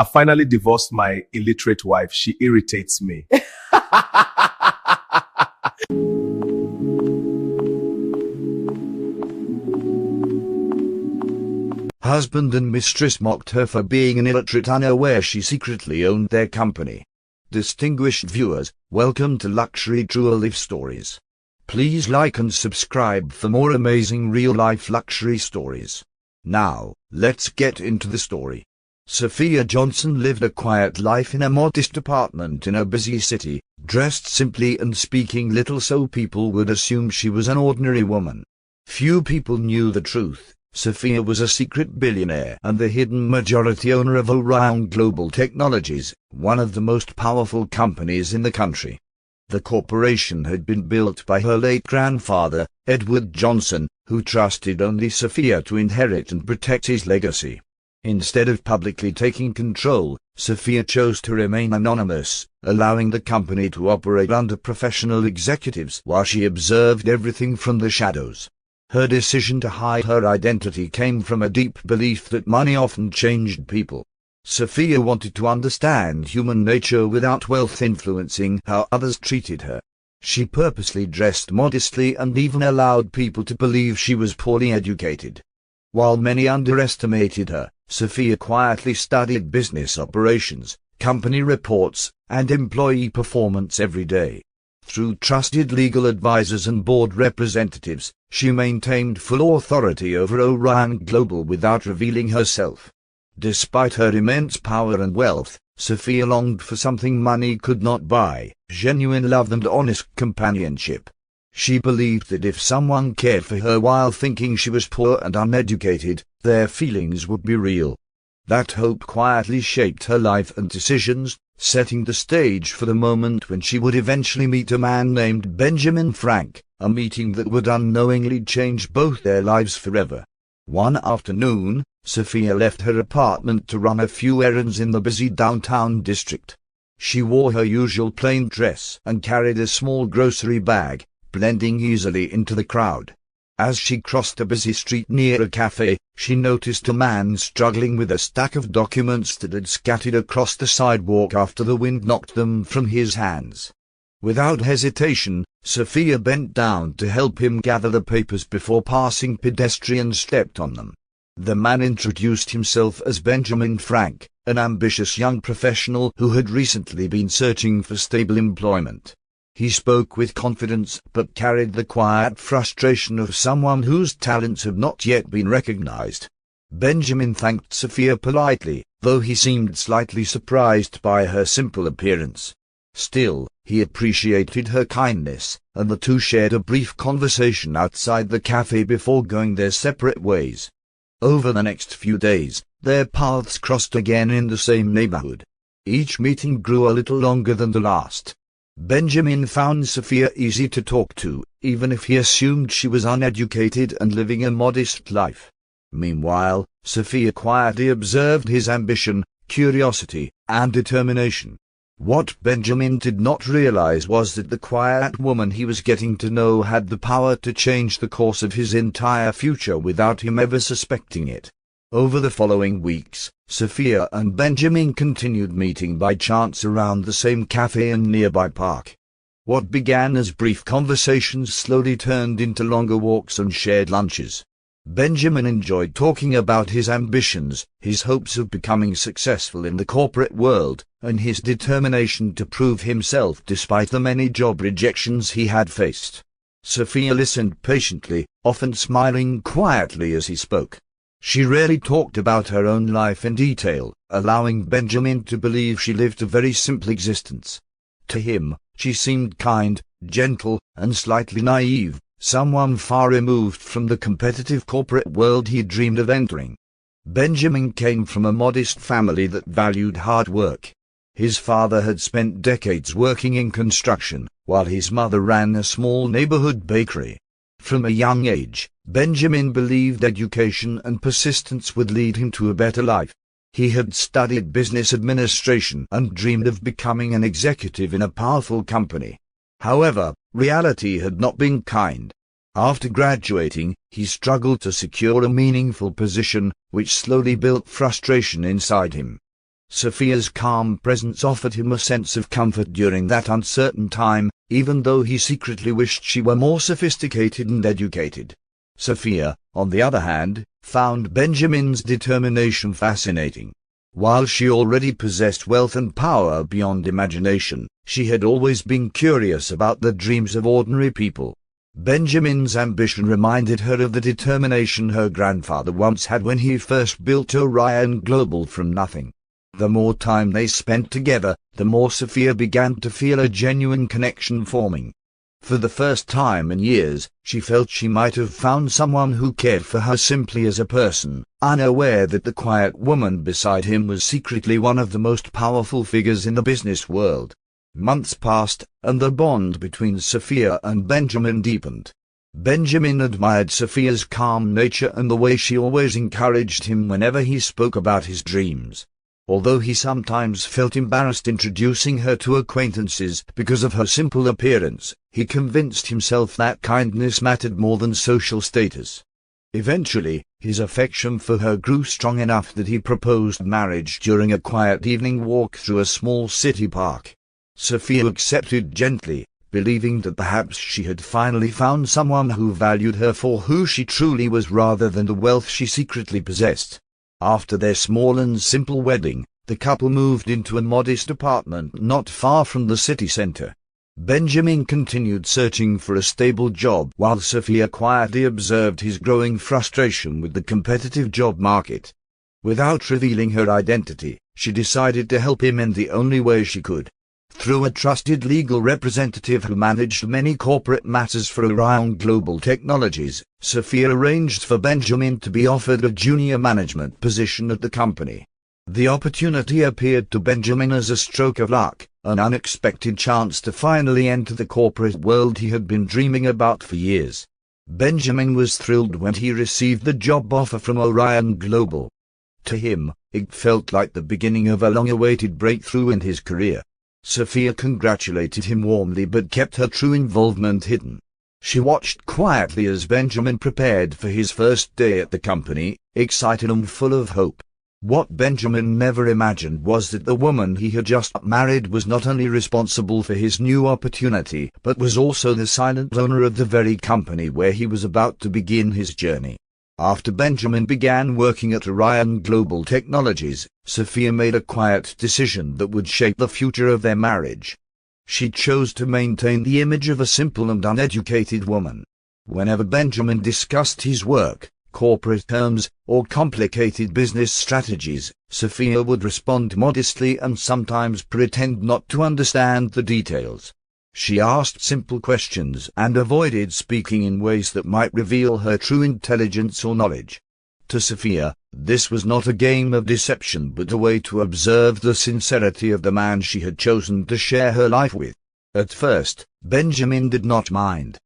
I finally divorced my illiterate wife. She irritates me. Husband and mistress mocked her for being an illiterate, unaware she secretly owned their company. Distinguished viewers, welcome to Luxury True Life Stories. Please like and subscribe for more amazing real-life luxury stories. Now, let's get into the story. Sophia Johnson lived a quiet life in a modest apartment in a busy city, dressed simply and speaking little so people would assume she was an ordinary woman. Few people knew the truth. Sophia was a secret billionaire and the hidden majority owner of Orion Global Technologies, one of the most powerful companies in the country. The corporation had been built by her late grandfather, Edward Johnson, who trusted only Sophia to inherit and protect his legacy. Instead of publicly taking control, Sophia chose to remain anonymous, allowing the company to operate under professional executives while she observed everything from the shadows. Her decision to hide her identity came from a deep belief that money often changed people. Sophia wanted to understand human nature without wealth influencing how others treated her. She purposely dressed modestly and even allowed people to believe she was poorly educated. While many underestimated her, Sophia quietly studied business operations, company reports, and employee performance every day. Through trusted legal advisors and board representatives, she maintained full authority over Orion Global without revealing herself. Despite her immense power and wealth, Sophia longed for something money could not buy: genuine love and honest companionship. She believed that if someone cared for her while thinking she was poor and uneducated, their feelings would be real. That hope quietly shaped her life and decisions, setting the stage for the moment when she would eventually meet a man named Benjamin Frank, a meeting that would unknowingly change both their lives forever. One afternoon, Sophia left her apartment to run a few errands in the busy downtown district. She wore her usual plain dress and carried a small grocery bag, blending easily into the crowd. As she crossed a busy street near a cafe, she noticed a man struggling with a stack of documents that had scattered across the sidewalk after the wind knocked them from his hands. Without hesitation, Sophia bent down to help him gather the papers before passing pedestrians stepped on them. The man introduced himself as Benjamin Frank, an ambitious young professional who had recently been searching for stable employment. He spoke with confidence but carried the quiet frustration of someone whose talents have not yet been recognized. Benjamin thanked Sophia politely, though he seemed slightly surprised by her simple appearance. Still, he appreciated her kindness, and the two shared a brief conversation outside the cafe before going their separate ways. Over the next few days, their paths crossed again in the same neighborhood. Each meeting grew a little longer than the last. Benjamin found Sophia easy to talk to, even if he assumed she was uneducated and living a modest life. Meanwhile, Sophia quietly observed his ambition, curiosity, and determination. What Benjamin did not realize was that the quiet woman he was getting to know had the power to change the course of his entire future without him ever suspecting it. Over the following weeks, Sophia and Benjamin continued meeting by chance around the same cafe and nearby park. What began as brief conversations slowly turned into longer walks and shared lunches. Benjamin enjoyed talking about his ambitions, his hopes of becoming successful in the corporate world, and his determination to prove himself despite the many job rejections he had faced. Sophia listened patiently, often smiling quietly as he spoke. She rarely talked about her own life in detail, allowing Benjamin to believe she lived a very simple existence. To him, she seemed kind, gentle, and slightly naive, someone far removed from the competitive corporate world he dreamed of entering. Benjamin came from a modest family that valued hard work. His father had spent decades working in construction, while his mother ran a small neighborhood bakery. From a young age, Benjamin believed education and persistence would lead him to a better life. He had studied business administration and dreamed of becoming an executive in a powerful company. However, reality had not been kind. After graduating, he struggled to secure a meaningful position, which slowly built frustration inside him. Sophia's calm presence offered him a sense of comfort during that uncertain time, even though he secretly wished she were more sophisticated and educated. Sophia, on the other hand, found Benjamin's determination fascinating. While she already possessed wealth and power beyond imagination, she had always been curious about the dreams of ordinary people. Benjamin's ambition reminded her of the determination her grandfather once had when he first built Orion Global from nothing. The more time they spent together, the more Sophia began to feel a genuine connection forming. For the first time in years, she felt she might have found someone who cared for her simply as a person, unaware that the quiet woman beside him was secretly one of the most powerful figures in the business world. Months passed, and the bond between Sophia and Benjamin deepened. Benjamin admired Sophia's calm nature and the way she always encouraged him whenever he spoke about his dreams. Although he sometimes felt embarrassed introducing her to acquaintances because of her simple appearance, he convinced himself that kindness mattered more than social status. Eventually, his affection for her grew strong enough that he proposed marriage during a quiet evening walk through a small city park. Sophia accepted gently, believing that perhaps she had finally found someone who valued her for who she truly was rather than the wealth she secretly possessed. After their small and simple wedding, the couple moved into a modest apartment not far from the city center. Benjamin continued searching for a stable job while Sophia quietly observed his growing frustration with the competitive job market. Without revealing her identity, she decided to help him in the only way she could. Through a trusted legal representative who managed many corporate matters for Orion Global Technologies, Sophia arranged for Benjamin to be offered a junior management position at the company. The opportunity appeared to Benjamin as a stroke of luck, an unexpected chance to finally enter the corporate world he had been dreaming about for years. Benjamin was thrilled when he received the job offer from Orion Global. To him, it felt like the beginning of a long-awaited breakthrough in his career. Sophia congratulated him warmly but kept her true involvement hidden. She watched quietly as Benjamin prepared for his first day at the company, excited and full of hope. What Benjamin never imagined was that the woman he had just married was not only responsible for his new opportunity, but was also the silent owner of the very company where he was about to begin his journey. After Benjamin began working at Orion Global Technologies, Sophia made a quiet decision that would shape the future of their marriage. She chose to maintain the image of a simple and uneducated woman. Whenever Benjamin discussed his work, corporate terms, or complicated business strategies, Sophia would respond modestly and sometimes pretend not to understand the details. She asked simple questions and avoided speaking in ways that might reveal her true intelligence or knowledge. To Sophia, this was not a game of deception but a way to observe the sincerity of the man she had chosen to share her life with. At first, Benjamin did not mind.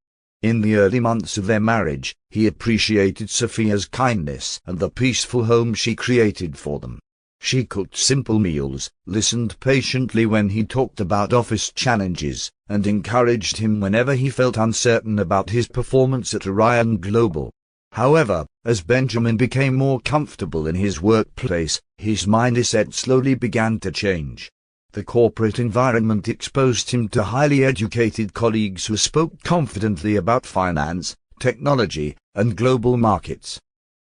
In the early months of their marriage, he appreciated Sophia's kindness and the peaceful home she created for them. She cooked simple meals, listened patiently when he talked about office challenges, and encouraged him whenever he felt uncertain about his performance at Orion Global. However, as Benjamin became more comfortable in his workplace, his mindset slowly began to change. The corporate environment exposed him to highly educated colleagues who spoke confidently about finance, technology, and global markets.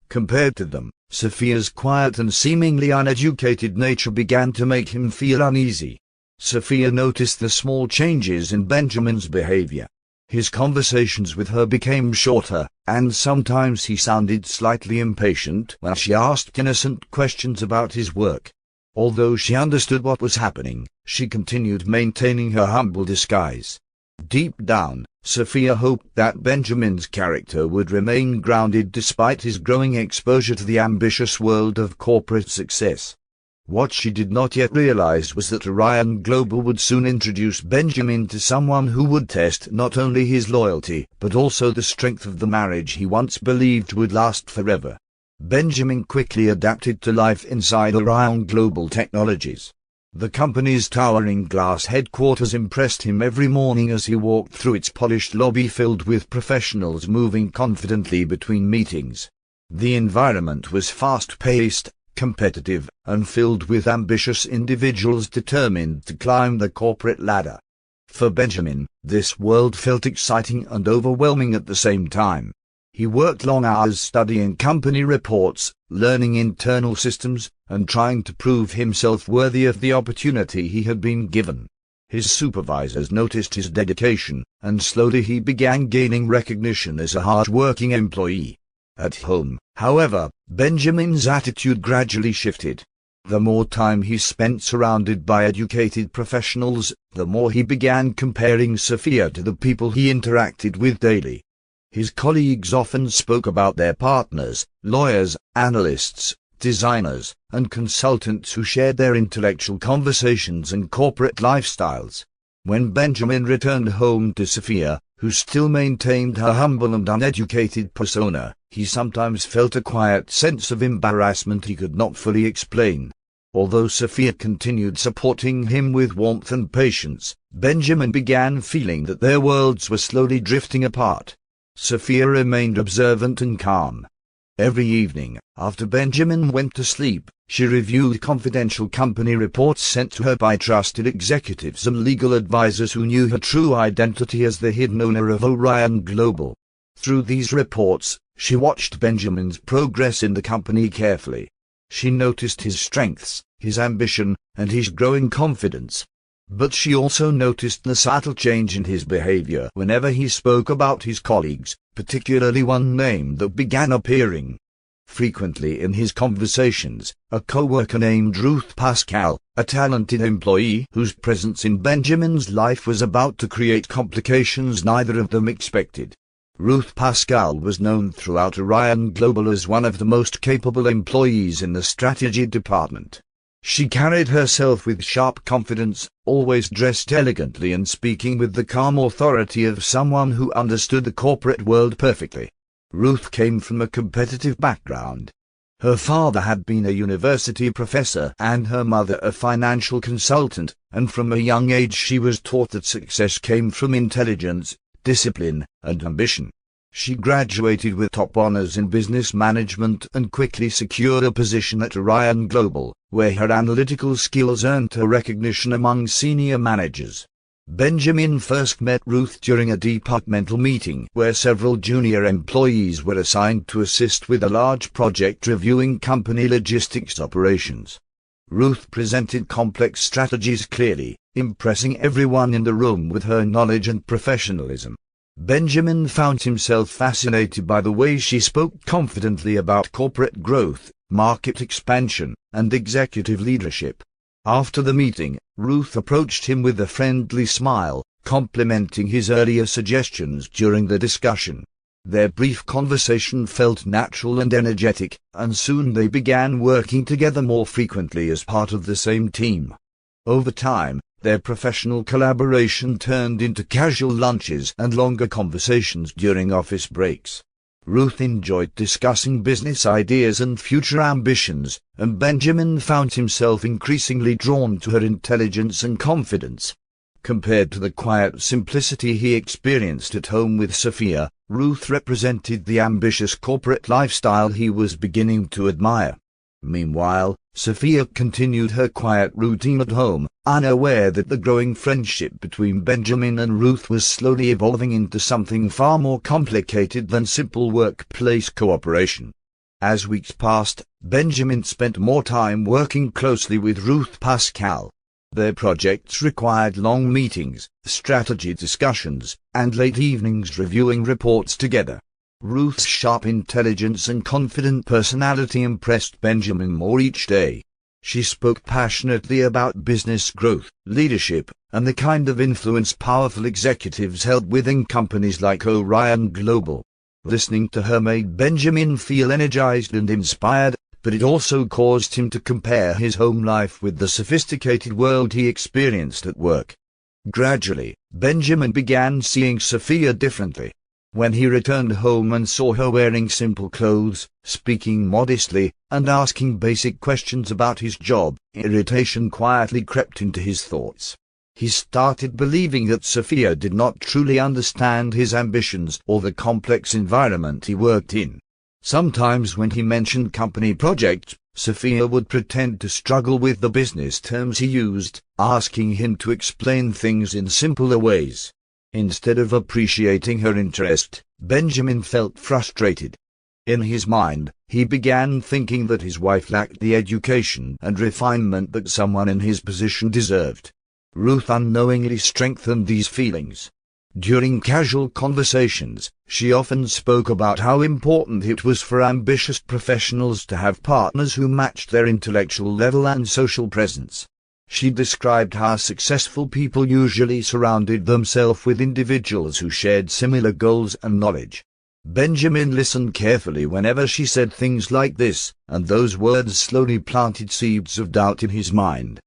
Compared to them, Sophia's quiet and seemingly uneducated nature began to make him feel uneasy. Sophia noticed the small changes in Benjamin's behavior. His conversations with her became shorter, and sometimes he sounded slightly impatient when she asked innocent questions about his work. Although she understood what was happening, she continued maintaining her humble disguise. Deep down, Sophia hoped that Benjamin's character would remain grounded despite his growing exposure to the ambitious world of corporate success. What she did not yet realize was that Orion Global would soon introduce Benjamin to someone who would test not only his loyalty, but also the strength of the marriage he once believed would last forever. Benjamin quickly adapted to life inside Orion Global Technologies. The company's towering glass headquarters impressed him every morning as he walked through its polished lobby filled with professionals moving confidently between meetings. The environment was fast-paced, competitive, and filled with ambitious individuals determined to climb the corporate ladder. For Benjamin, this world felt exciting and overwhelming at the same time. He worked long hours studying company reports, learning internal systems, and trying to prove himself worthy of the opportunity he had been given. His supervisors noticed his dedication, and slowly he began gaining recognition as a hard-working employee. At home, however, Benjamin's attitude gradually shifted. The more time he spent surrounded by educated professionals, the more he began comparing Sophia to the people he interacted with daily. His colleagues often spoke about their partners, lawyers, analysts, designers, and consultants who shared their intellectual conversations and corporate lifestyles. When Benjamin returned home to Sophia, who still maintained her humble and uneducated persona, he sometimes felt a quiet sense of embarrassment he could not fully explain. Although Sophia continued supporting him with warmth and patience, Benjamin began feeling that their worlds were slowly drifting apart. Sophia remained observant and calm. Every evening, after Benjamin went to sleep, she reviewed confidential company reports sent to her by trusted executives and legal advisors who knew her true identity as the hidden owner of Orion Global. Through these reports, she watched Benjamin's progress in the company carefully. She noticed his strengths, his ambition, and his growing confidence. But she also noticed the subtle change in his behavior whenever he spoke about his colleagues, particularly one name that began appearing frequently in his conversations, a co-worker named Ruth Pascal, a talented employee whose presence in Benjamin's life was about to create complications neither of them expected. Ruth Pascal was known throughout Orion Global as one of the most capable employees in the strategy department. She carried herself with sharp confidence, always dressed elegantly and speaking with the calm authority of someone who understood the corporate world perfectly. Ruth came from a competitive background. Her father had been a university professor and her mother a financial consultant, and from a young age she was taught that success came from intelligence, discipline, and ambition. She graduated with top honors in business management and quickly secured a position at Orion Global, where her analytical skills earned her recognition among senior managers. Benjamin first met Ruth during a departmental meeting where several junior employees were assigned to assist with a large project reviewing company logistics operations. Ruth presented complex strategies clearly, impressing everyone in the room with her knowledge and professionalism. Benjamin found himself fascinated by the way she spoke confidently about corporate growth, market expansion, and executive leadership. After the meeting, Ruth approached him with a friendly smile, complimenting his earlier suggestions during the discussion. Their brief conversation felt natural and energetic, and soon they began working together more frequently as part of the same team. Over time, their professional collaboration turned into casual lunches and longer conversations during office breaks. Ruth enjoyed discussing business ideas and future ambitions, and Benjamin found himself increasingly drawn to her intelligence and confidence. Compared to the quiet simplicity he experienced at home with Sophia, Ruth represented the ambitious corporate lifestyle he was beginning to admire. Meanwhile, Sophia continued her quiet routine at home, unaware that the growing friendship between Benjamin and Ruth was slowly evolving into something far more complicated than simple workplace cooperation. As weeks passed, Benjamin spent more time working closely with Ruth Pascal. Their projects required long meetings, strategy discussions, and late evenings reviewing reports together. Ruth's sharp intelligence and confident personality impressed Benjamin more each day. She spoke passionately about business growth, leadership, and the kind of influence powerful executives held within companies like Orion Global. Listening to her made Benjamin feel energized and inspired, but it also caused him to compare his home life with the sophisticated world he experienced at work. Gradually, Benjamin began seeing Sophia differently. When he returned home and saw her wearing simple clothes, speaking modestly, and asking basic questions about his job, irritation quietly crept into his thoughts. He started believing that Sophia did not truly understand his ambitions or the complex environment he worked in. Sometimes when he mentioned company projects, Sophia would pretend to struggle with the business terms he used, asking him to explain things in simpler ways. Instead of appreciating her interest, Benjamin felt frustrated. In his mind, he began thinking that his wife lacked the education and refinement that someone in his position deserved. Ruth unknowingly strengthened these feelings. During casual conversations, she often spoke about how important it was for ambitious professionals to have partners who matched their intellectual level and social presence. She described how successful people usually surrounded themselves with individuals who shared similar goals and knowledge. Benjamin listened carefully whenever she said things like this, and those words slowly planted seeds of doubt in his mind.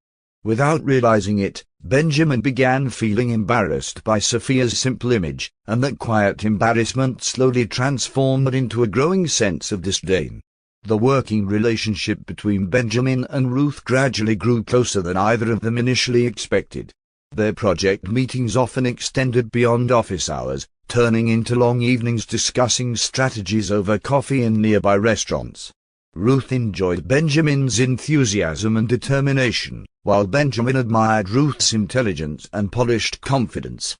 Without realizing it, Benjamin began feeling embarrassed by Sophia's simple image, and that quiet embarrassment slowly transformed into a growing sense of disdain. The working relationship between Benjamin and Ruth gradually grew closer than either of them initially expected. Their project meetings often extended beyond office hours, turning into long evenings discussing strategies over coffee in nearby restaurants. Ruth enjoyed Benjamin's enthusiasm and determination, while Benjamin admired Ruth's intelligence and polished confidence.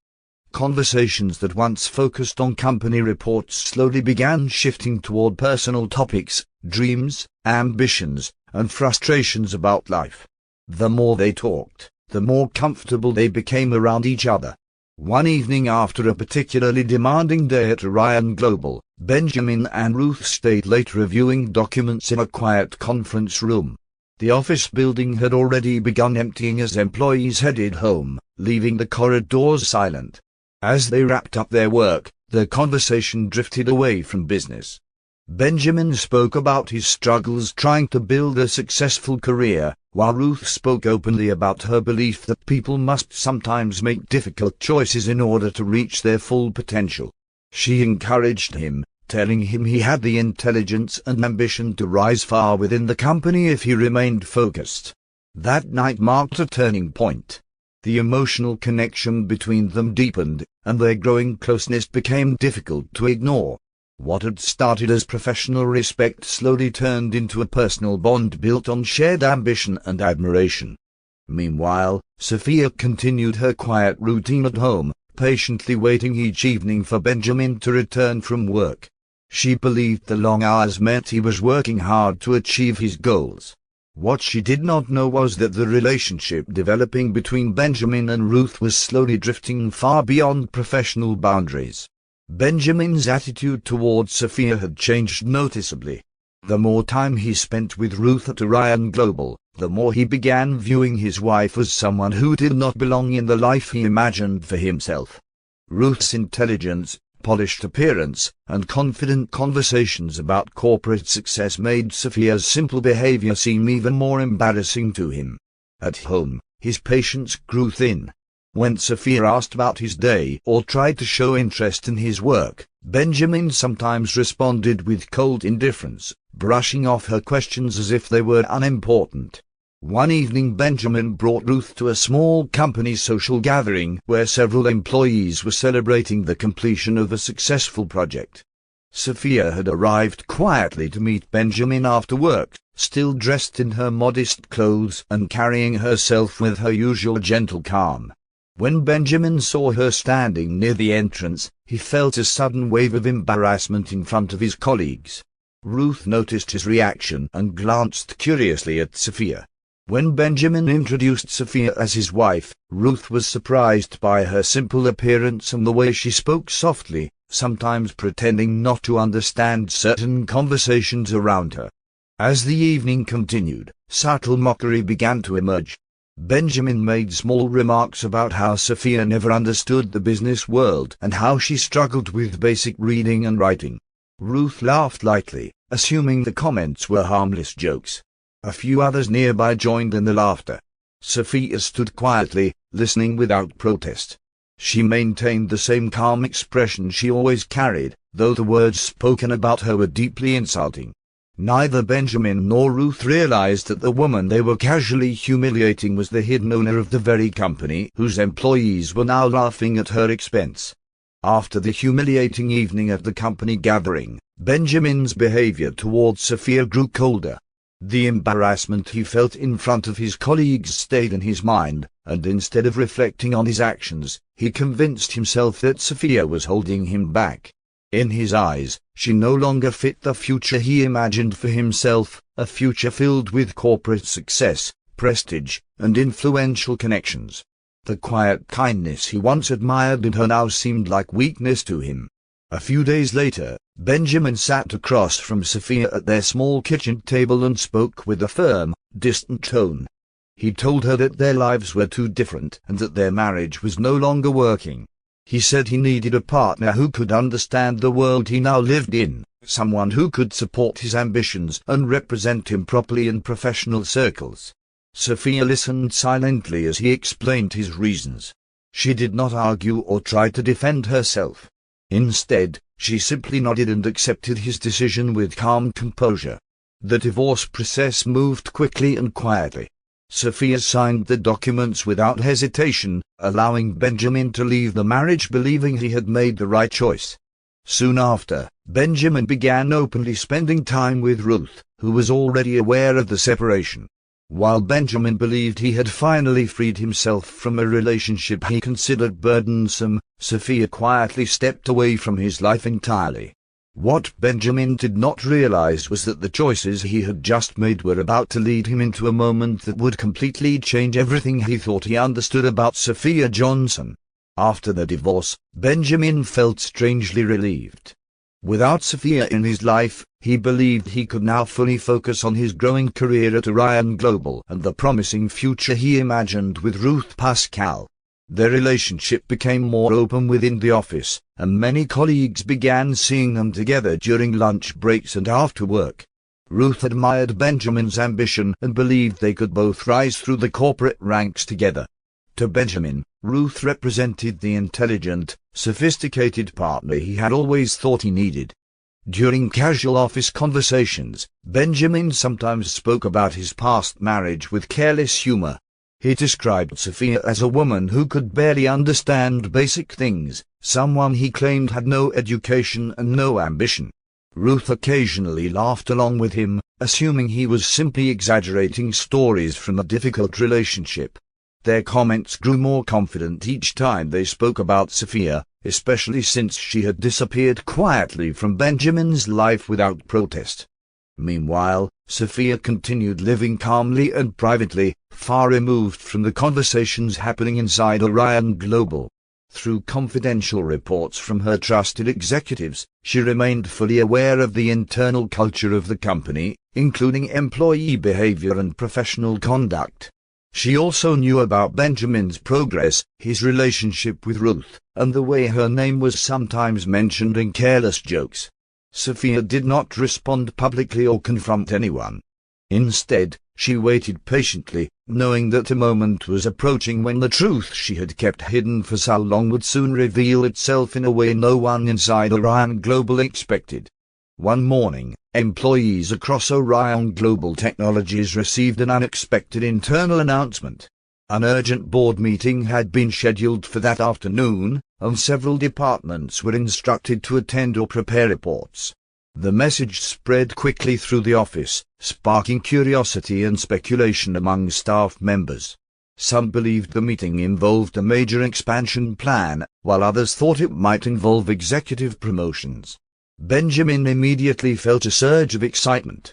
Conversations that once focused on company reports slowly began shifting toward personal topics, dreams, ambitions, and frustrations about life. The more they talked, the more comfortable they became around each other. One evening after a particularly demanding day at Orion Global, Benjamin and Ruth stayed late reviewing documents in a quiet conference room. The office building had already begun emptying as employees headed home, leaving the corridors silent. As they wrapped up their work, the conversation drifted away from business. Benjamin spoke about his struggles trying to build a successful career, while Ruth spoke openly about her belief that people must sometimes make difficult choices in order to reach their full potential. She encouraged him, telling him he had the intelligence and ambition to rise far within the company if he remained focused. That night marked a turning point. The emotional connection between them deepened, and their growing closeness became difficult to ignore. What had started as professional respect slowly turned into a personal bond built on shared ambition and admiration. Meanwhile, Sophia continued her quiet routine at home, patiently waiting each evening for Benjamin to return from work. She believed the long hours meant he was working hard to achieve his goals. What she did not know was that the relationship developing between Benjamin and Ruth was slowly drifting far beyond professional boundaries. Benjamin's attitude towards Sophia had changed noticeably. The more time he spent with Ruth at Orion Global, the more he began viewing his wife as someone who did not belong in the life he imagined for himself. Ruth's intelligence, polished appearance, and confident conversations about corporate success made Sophia's simple behavior seem even more embarrassing to him. At home, his patience grew thin. When Sophia asked about his day or tried to show interest in his work, Benjamin sometimes responded with cold indifference, brushing off her questions as if they were unimportant. One evening Benjamin brought Ruth to a small company social gathering where several employees were celebrating the completion of a successful project. Sophia had arrived quietly to meet Benjamin after work, still dressed in her modest clothes and carrying herself with her usual gentle calm. When Benjamin saw her standing near the entrance, he felt a sudden wave of embarrassment in front of his colleagues. Ruth noticed his reaction and glanced curiously at Sophia. When Benjamin introduced Sophia as his wife, Ruth was surprised by her simple appearance and the way she spoke softly, sometimes pretending not to understand certain conversations around her. As the evening continued, subtle mockery began to emerge. Benjamin made small remarks about how Sophia never understood the business world and how she struggled with basic reading and writing. Ruth laughed lightly, assuming the comments were harmless jokes. A few others nearby joined in the laughter. Sophia stood quietly, listening without protest. She maintained the same calm expression she always carried, though the words spoken about her were deeply insulting. Neither Benjamin nor Ruth realized that the woman they were casually humiliating was the hidden owner of the very company whose employees were now laughing at her expense. After the humiliating evening at the company gathering, Benjamin's behavior towards Sophia grew colder. The embarrassment he felt in front of his colleagues stayed in his mind, and instead of reflecting on his actions, he convinced himself that Sophia was holding him back. In his eyes, she no longer fit the future he imagined for himself, a future filled with corporate success, prestige, and influential connections. The quiet kindness he once admired in her now seemed like weakness to him. A few days later, Benjamin sat across from Sophia at their small kitchen table and spoke with a firm, distant tone. He told her that their lives were too different and that their marriage was no longer working. He said he needed a partner who could understand the world he now lived in, someone who could support his ambitions and represent him properly in professional circles. Sophia listened silently as he explained his reasons. She did not argue or try to defend herself. Instead, she simply nodded and accepted his decision with calm composure. The divorce process moved quickly and quietly. Sophia signed the documents without hesitation, allowing Benjamin to leave the marriage believing he had made the right choice. Soon after, Benjamin began openly spending time with Ruth, who was already aware of the separation. While Benjamin believed he had finally freed himself from a relationship he considered burdensome, Sophia quietly stepped away from his life entirely. What Benjamin did not realize was that the choices he had just made were about to lead him into a moment that would completely change everything he thought he understood about Sophia Johnson. After the divorce, Benjamin felt strangely relieved. Without Sophia in his life, he believed he could now fully focus on his growing career at Orion Global and the promising future he imagined with Ruth Pascal. Their relationship became more open within the office, and many colleagues began seeing them together during lunch breaks and after work. Ruth admired Benjamin's ambition and believed they could both rise through the corporate ranks together. To Benjamin, Ruth represented the intelligent, sophisticated partner he had always thought he needed. During casual office conversations, Benjamin sometimes spoke about his past marriage with careless humor. He described Sophia as a woman who could barely understand basic things, someone he claimed had no education and no ambition. Ruth occasionally laughed along with him, assuming he was simply exaggerating stories from a difficult relationship. Their comments grew more confident each time they spoke about Sophia, especially since she had disappeared quietly from Benjamin's life without protest. Meanwhile, Sophia continued living calmly and privately, far removed from the conversations happening inside Orion Global. Through confidential reports from her trusted executives, she remained fully aware of the internal culture of the company, including employee behavior and professional conduct. She also knew about Benjamin's progress, his relationship with Ruth, and the way her name was sometimes mentioned in careless jokes. Sophia did not respond publicly or confront anyone. Instead, she waited patiently, knowing that a moment was approaching when the truth she had kept hidden for so long would soon reveal itself in a way no one inside Orion Global expected. One morning, employees across Orion Global Technologies received an unexpected internal announcement. An urgent board meeting had been scheduled for that afternoon, and several departments were instructed to attend or prepare reports. The message spread quickly through the office, sparking curiosity and speculation among staff members. Some believed the meeting involved a major expansion plan, while others thought it might involve executive promotions. Benjamin immediately felt a surge of excitement.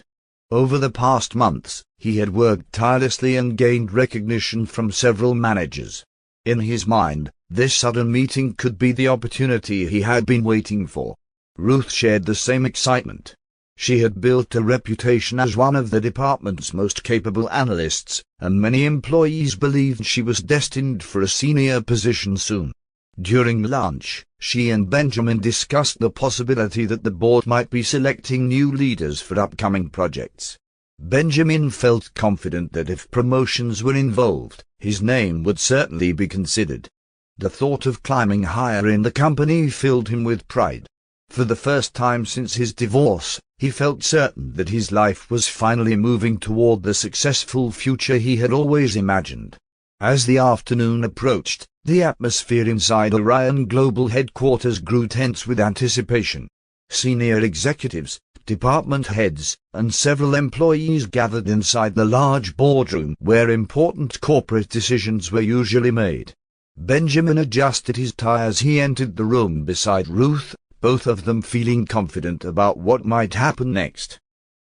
Over the past months, he had worked tirelessly and gained recognition from several managers. In his mind, this sudden meeting could be the opportunity he had been waiting for. Ruth shared the same excitement. She had built a reputation as one of the department's most capable analysts, and many employees believed she was destined for a senior position soon. During lunch, she and Benjamin discussed the possibility that the board might be selecting new leaders for upcoming projects. Benjamin felt confident that if promotions were involved, his name would certainly be considered. The thought of climbing higher in the company filled him with pride. For the first time since his divorce, he felt certain that his life was finally moving toward the successful future he had always imagined. As the afternoon approached, the atmosphere inside Orion Global headquarters grew tense with anticipation. Senior executives, department heads, and several employees gathered inside the large boardroom where important corporate decisions were usually made. Benjamin adjusted his tie as he entered the room beside Ruth, both of them feeling confident about what might happen next.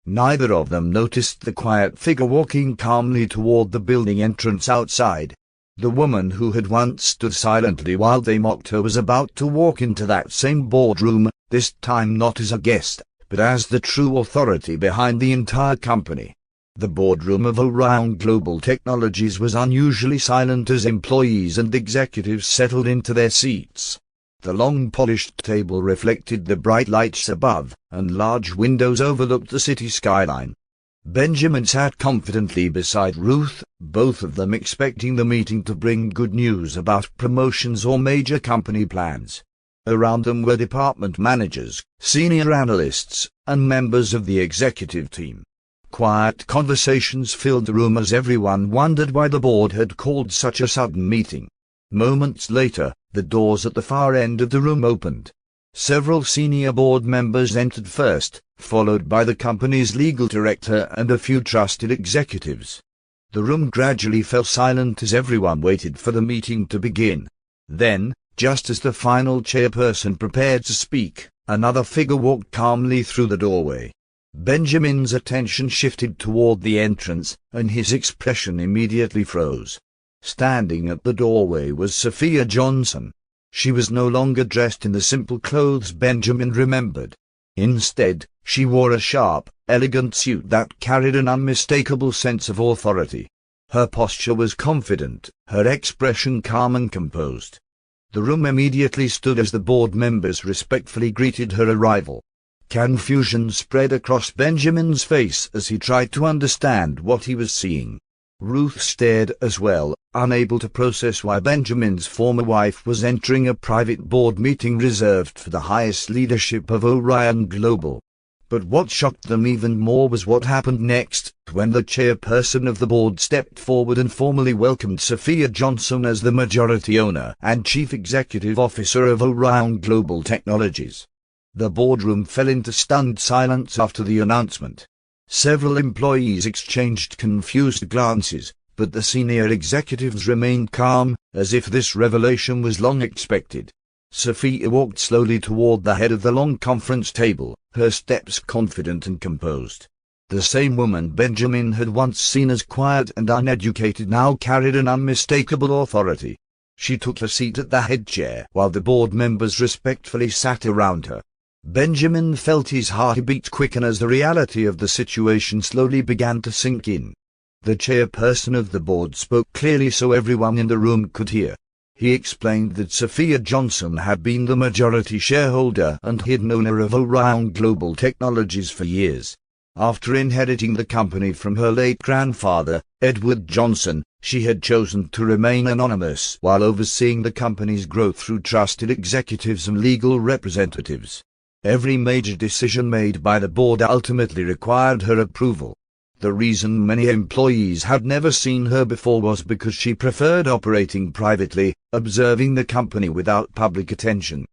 Neither of them noticed the quiet figure walking calmly toward the building entrance outside. The woman who had once stood silently while they mocked her was about to walk into that same boardroom, this time not as a guest, but as the true authority behind the entire company. The boardroom of Orion Global Technologies was unusually silent as employees and executives settled into their seats. The long polished table reflected the bright lights above, and large windows overlooked the city skyline. Benjamin sat confidently beside Ruth, both of them expecting the meeting to bring good news about promotions or major company plans. Around them were department managers, senior analysts, and members of the executive team. Quiet conversations filled the room as everyone wondered why the board had called such a sudden meeting. Moments later, the doors at the far end of the room opened. Several senior board members entered first, followed by the company's legal director and a few trusted executives. The room gradually fell silent as everyone waited for the meeting to begin. Then, just as the final chairperson prepared to speak, another figure walked calmly through the doorway. Benjamin's attention shifted toward the entrance, and his expression immediately froze. Standing at the doorway was Sophia Johnson. She was no longer dressed in the simple clothes Benjamin remembered. Instead, she wore a sharp, elegant suit that carried an unmistakable sense of authority. Her posture was confident, her expression calm and composed. The room immediately stood as the board members respectfully greeted her arrival. Confusion spread across Benjamin's face as he tried to understand what he was seeing. Ruth stared as well, unable to process why Benjamin's former wife was entering a private board meeting reserved for the highest leadership of Orion Global. But what shocked them even more was what happened next, when the chairperson of the board stepped forward and formally welcomed Sophia Johnson as the majority owner and chief executive officer of Orion Global Technologies. The boardroom fell into stunned silence after the announcement. Several employees exchanged confused glances, but the senior executives remained calm, as if this revelation was long expected. Sophia walked slowly toward the head of the long conference table, her steps confident and composed. The same woman Benjamin had once seen as quiet and uneducated now carried an unmistakable authority. She took her seat at the head chair while the board members respectfully sat around her. Benjamin felt his heart beat quicken as the reality of the situation slowly began to sink in. The chairperson of the board spoke clearly so everyone in the room could hear. He explained that Sophia Johnson had been the majority shareholder and hidden owner of Orion Global Technologies for years. After inheriting the company from her late grandfather, Edward Johnson, she had chosen to remain anonymous while overseeing the company's growth through trusted executives and legal representatives. Every major decision made by the board ultimately required her approval. The reason many employees had never seen her before was because she preferred operating privately, observing the company without public attention.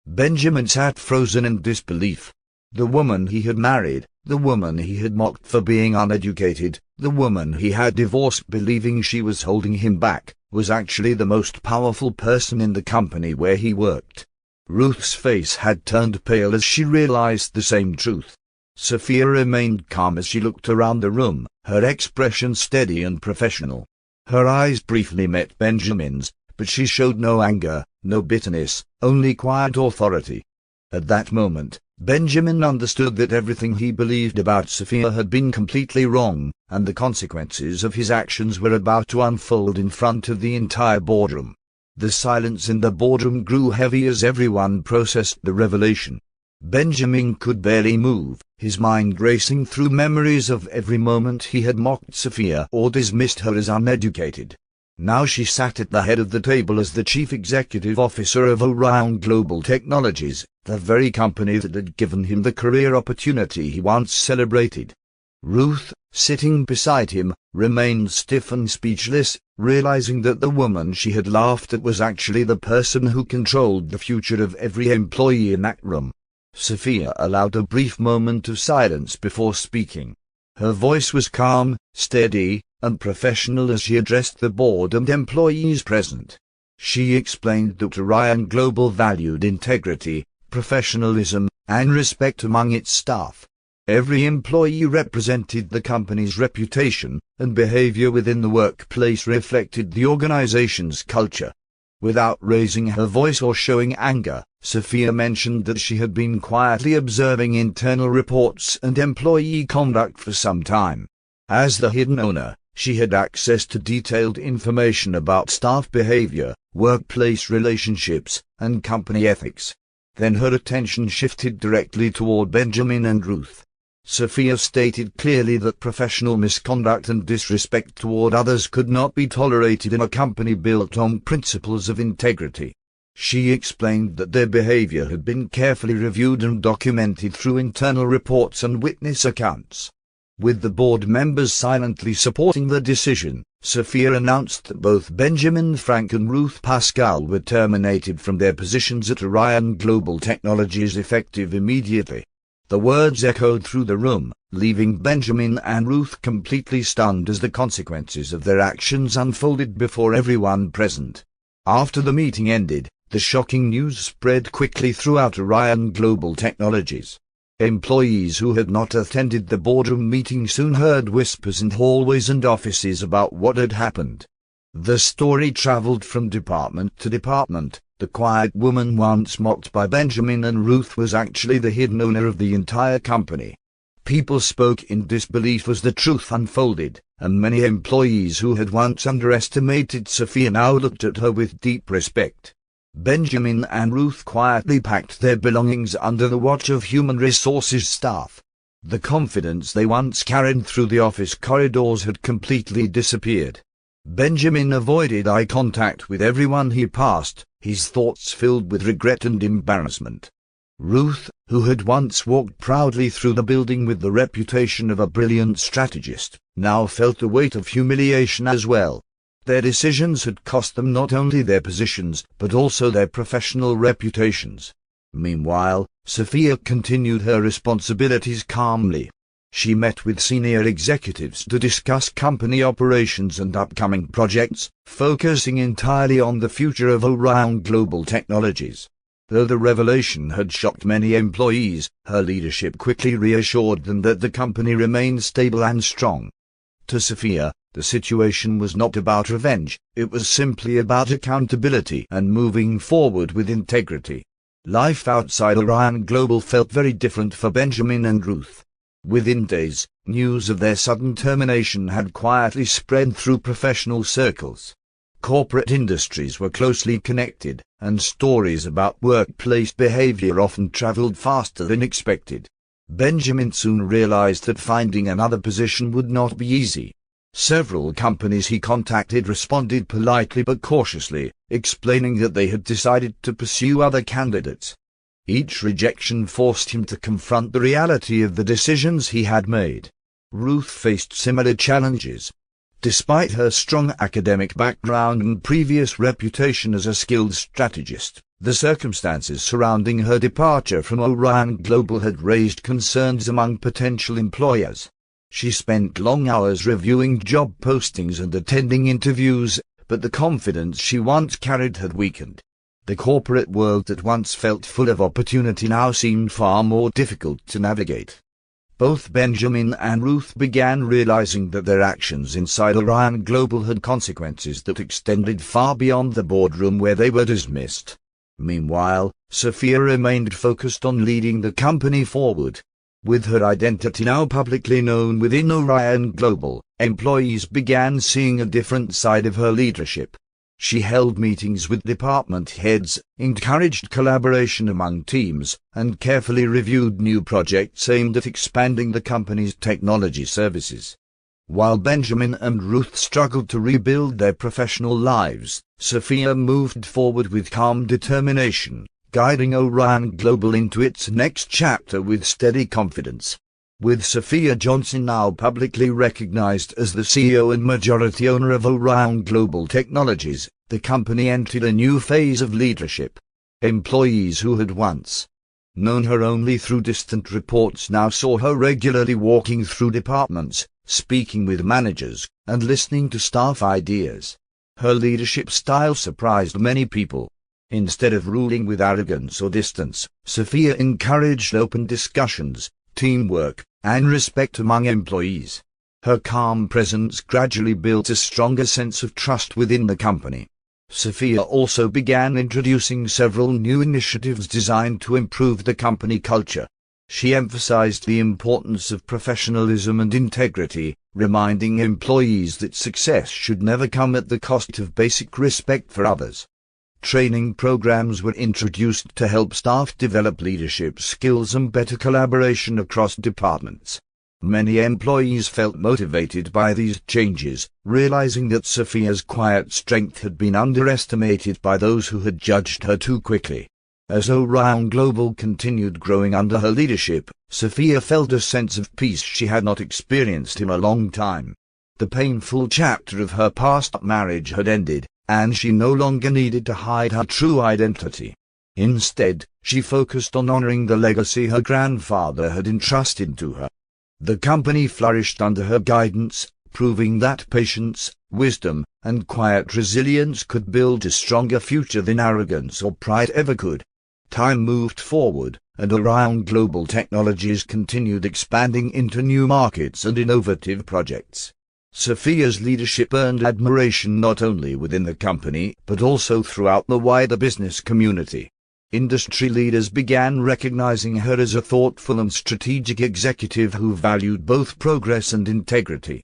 Benjamin sat frozen in disbelief. The woman he had married, the woman he had mocked for being uneducated, the woman he had divorced believing she was holding him back, was actually the most powerful person in the company where he worked. Ruth's face had turned pale as she realized the same truth. Sophia remained calm as she looked around the room, her expression steady and professional. Her eyes briefly met Benjamin's, but she showed no anger, no bitterness, only quiet authority. At that moment, Benjamin understood that everything he believed about Sophia had been completely wrong, and the consequences of his actions were about to unfold in front of the entire boardroom. The silence in the boardroom grew heavy as everyone processed the revelation. Benjamin could barely move, his mind racing through memories of every moment he had mocked Sophia or dismissed her as uneducated. Now she sat at the head of the table as the chief executive officer of Orion Global Technologies, the very company that had given him the career opportunity he once celebrated. Ruth, sitting beside him, remained stiff and speechless, realizing that the woman she had laughed at was actually the person who controlled the future of every employee in that room. Sophia allowed a brief moment of silence before speaking. Her voice was calm, steady, and professional as she addressed the board and employees present. She explained that Orion Global valued integrity, professionalism, and respect among its staff. Every employee represented the company's reputation, and behavior within the workplace reflected the organization's culture. Without raising her voice or showing anger, Sophia mentioned that she had been quietly observing internal reports and employee conduct for some time. As the hidden owner, she had access to detailed information about staff behavior, workplace relationships, and company ethics. Then her attention shifted directly toward Benjamin and Ruth. Sophia stated clearly that professional misconduct and disrespect toward others could not be tolerated in a company built on principles of integrity. She explained that their behavior had been carefully reviewed and documented through internal reports and witness accounts. With the board members silently supporting the decision, Sophia announced that both Benjamin Frank and Ruth Pascal were terminated from their positions at Orion Global Technologies effective immediately. The words echoed through the room, leaving Benjamin and Ruth completely stunned as the consequences of their actions unfolded before everyone present. After the meeting ended, the shocking news spread quickly throughout Orion Global Technologies. Employees who had not attended the boardroom meeting soon heard whispers in hallways and offices about what had happened. The story traveled from department to department. The quiet woman once mocked by Benjamin and Ruth was actually the hidden owner of the entire company. People spoke in disbelief as the truth unfolded, and many employees who had once underestimated Sophia now looked at her with deep respect. Benjamin and Ruth quietly packed their belongings under the watch of human resources staff. The confidence they once carried through the office corridors had completely disappeared. Benjamin avoided eye contact with everyone he passed, his thoughts filled with regret and embarrassment. Ruth, who had once walked proudly through the building with the reputation of a brilliant strategist, now felt the weight of humiliation as well. Their decisions had cost them not only their positions, but also their professional reputations. Meanwhile, Sophia continued her responsibilities calmly. She met with senior executives to discuss company operations and upcoming projects, focusing entirely on the future of Orion Global Technologies. Though the revelation had shocked many employees, her leadership quickly reassured them that the company remained stable and strong. To Sophia, the situation was not about revenge, it was simply about accountability and moving forward with integrity. Life outside Orion Global felt very different for Benjamin and Ruth. Within days, news of their sudden termination had quietly spread through professional circles. Corporate industries were closely connected, and stories about workplace behavior often traveled faster than expected. Benjamin soon realized that finding another position would not be easy. Several companies he contacted responded politely but cautiously, explaining that they had decided to pursue other candidates. Each rejection forced him to confront the reality of the decisions he had made. Ruth faced similar challenges. Despite her strong academic background and previous reputation as a skilled strategist, the circumstances surrounding her departure from Orion Global had raised concerns among potential employers. She spent long hours reviewing job postings and attending interviews, but the confidence she once carried had weakened. The corporate world that once felt full of opportunity now seemed far more difficult to navigate. Both Benjamin and Ruth began realizing that their actions inside Orion Global had consequences that extended far beyond the boardroom where they were dismissed. Meanwhile, Sophia remained focused on leading the company forward. With her identity now publicly known within Orion Global, employees began seeing a different side of her leadership. She held meetings with department heads, encouraged collaboration among teams, and carefully reviewed new projects aimed at expanding the company's technology services. While Benjamin and Ruth struggled to rebuild their professional lives, Sophia moved forward with calm determination, guiding Orion Global into its next chapter with steady confidence. With Sophia Johnson now publicly recognized as the CEO and majority owner of Orion Global Technologies, the company entered a new phase of leadership. Employees who had once known her only through distant reports, now saw her regularly walking through departments, speaking with managers, and listening to staff ideas. Her leadership style surprised many people. Instead of ruling with arrogance or distance, Sophia encouraged open discussions, teamwork, and respect among employees. Her calm presence gradually built a stronger sense of trust within the company. Sophia also began introducing several new initiatives designed to improve the company culture. She emphasized the importance of professionalism and integrity, reminding employees that success should never come at the cost of basic respect for others. Training programs were introduced to help staff develop leadership skills and better collaboration across departments. Many employees felt motivated by these changes, realizing that Sophia's quiet strength had been underestimated by those who had judged her too quickly. As Orion Global continued growing under her leadership, Sophia felt a sense of peace she had not experienced in a long time. The painful chapter of her past marriage had ended, and she no longer needed to hide her true identity. Instead, she focused on honoring the legacy her grandfather had entrusted to her. The company flourished under her guidance, proving that patience, wisdom, and quiet resilience could build a stronger future than arrogance or pride ever could. Time moved forward, and Orion Global Technologies continued expanding into new markets and innovative projects. Sophia's leadership earned admiration not only within the company, but also throughout the wider business community. Industry leaders began recognizing her as a thoughtful and strategic executive who valued both progress and integrity.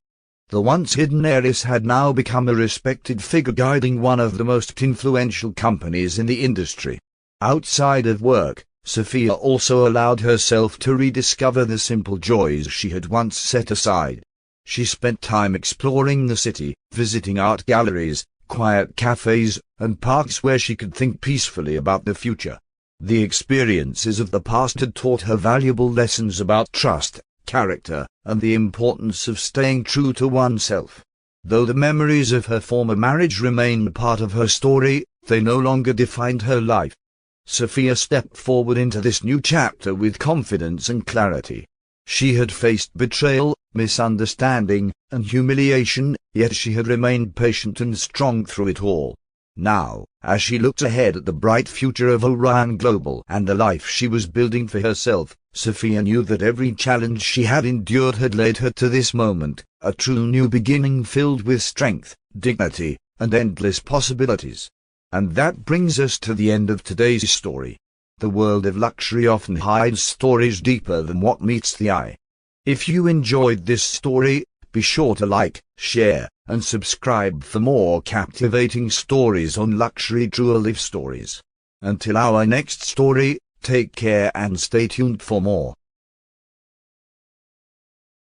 The once hidden heiress had now become a respected figure guiding one of the most influential companies in the industry. Outside of work, Sophia also allowed herself to rediscover the simple joys she had once set aside. She spent time exploring the city, visiting art galleries, quiet cafes, and parks where she could think peacefully about the future. The experiences of the past had taught her valuable lessons about trust, character, and the importance of staying true to oneself. Though the memories of her former marriage remained part of her story, they no longer defined her life. Sophia stepped forward into this new chapter with confidence and clarity. She had faced betrayal, misunderstanding, and humiliation, yet she had remained patient and strong through it all. Now, as she looked ahead at the bright future of Orion Global and the life she was building for herself, Sophia knew that every challenge she had endured had led her to this moment, a true new beginning filled with strength, dignity, and endless possibilities. And that brings us to the end of today's story. The world of luxury often hides stories deeper than what meets the eye. If you enjoyed this story, be sure to like, share, and subscribe for more captivating stories on luxury jewel life stories. Until our next story, take care and stay tuned for more.